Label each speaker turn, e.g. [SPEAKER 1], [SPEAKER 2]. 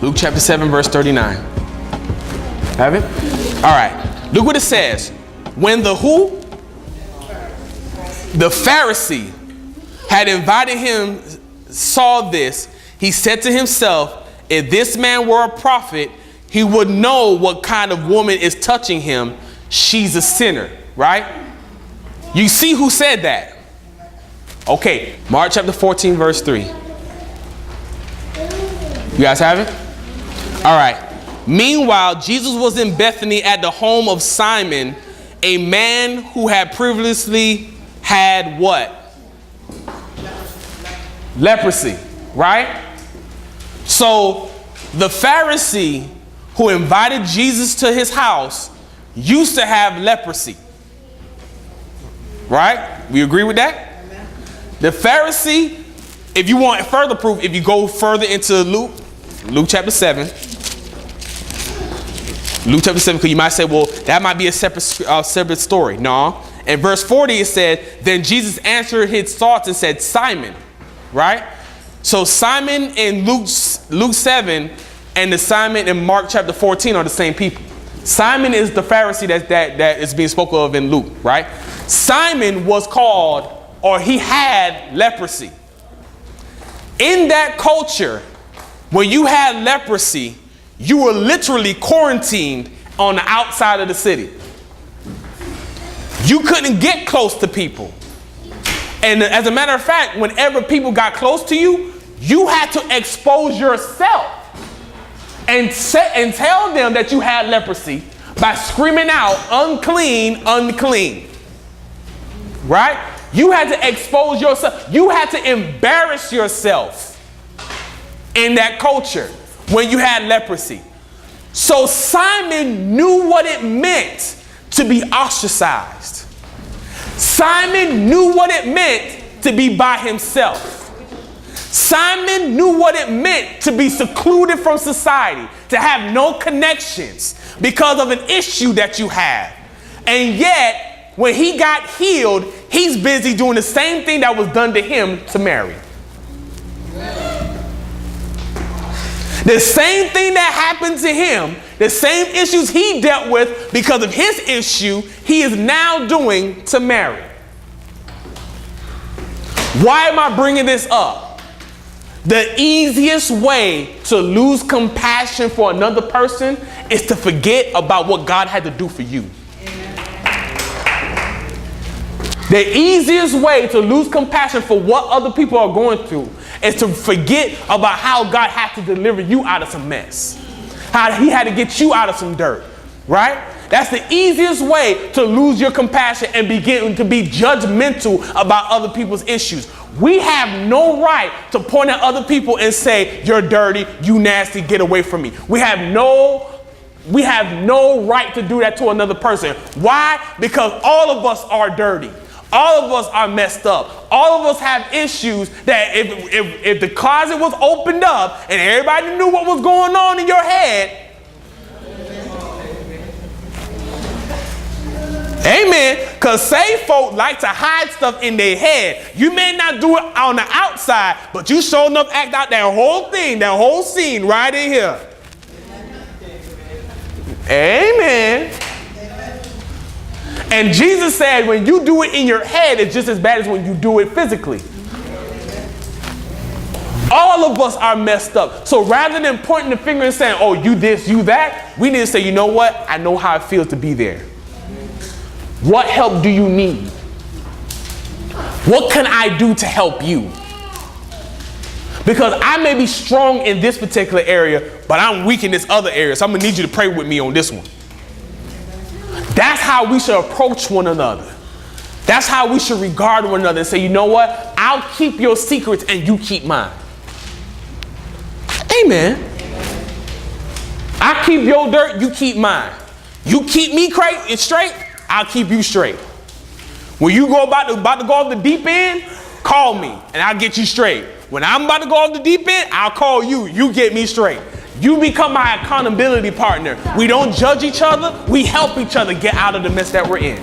[SPEAKER 1] Luke chapter 7, verse 39. Have it? All right. Look what it says. When the who? The Pharisee had invited him, saw this, he said to himself, if this man were a prophet, he would know what kind of woman is touching him. She's a sinner, right? You see who said that? Okay, Mark chapter 14, verse 3. You guys have it? All right. Meanwhile, Jesus was in Bethany at the home of Simon, a man who had previously had what? Leprosy, right? So the Pharisee who invited Jesus to his house used to have leprosy. Right? We agree with that? Amen. The Pharisee, if you want further proof, if you go further into Luke chapter 7. Luke chapter 7, because you might say, well, that might be a separate story. No. In verse 40, it said, then Jesus answered his thoughts and said, Simon, right? So Simon in Luke 7 and the Simon in Mark chapter 14 are the same people. Simon is the Pharisee that is being spoken of in Luke, right? Simon was called, or he had leprosy. In that culture, when you had leprosy, you were literally quarantined on the outside of the city. You couldn't get close to people. And as a matter of fact, whenever people got close to you, you had to expose yourself and tell them that you had leprosy by screaming out, unclean, unclean. Right? You had to expose yourself. You had to embarrass yourself in that culture when you had leprosy. So Simon knew what it meant to be ostracized. Simon knew what it meant to be by himself. Simon knew what it meant to be secluded from society, to have no connections because of an issue that you have. And yet, when he got healed, he's busy doing the same thing that was done to him to Mary. The same thing that happened to him, the same issues he dealt with because of his issue, he is now doing to Mary. Why am I bringing this up? The easiest way to lose compassion for another person is to forget about what God had to do for you. The easiest way to lose compassion for what other people are going through is to forget about how God had to deliver you out of some mess. How he had to get you out of some dirt, right? That's the easiest way to lose your compassion and begin to be judgmental about other people's issues. We have no right to point at other people and say, you're dirty, you nasty, get away from me. We have no right to do that to another person. Why? Because all of us are dirty. All of us are messed up. All of us have issues that if the closet was opened up and everybody knew what was going on in your head, amen, because saved folk like to hide stuff in their head. You may not do it on the outside, but you sure enough act out that whole thing, that whole scene right in here. Amen. And Jesus said when you do it in your head, it's just as bad as when you do it physically. All of us are messed up. So rather than pointing the finger and saying, oh, you this, you that, we need to say, you know what? I know how it feels to be there. What help do you need? What can I do to help you? Because I may be strong in this particular area, but I'm weak in this other area. So I'm going to need you to pray with me on this one. That's how we should approach one another. That's how we should regard one another and say, you know what? I'll keep your secrets and you keep mine. Amen. I keep your dirt, you keep mine. You keep me straight, I'll keep you straight. When you go about to go off the deep end, call me and I'll get you straight. When I'm about to go off the deep end, I'll call you. You get me straight. You become my accountability partner. We don't judge each other. We help each other get out of the mess that we're in.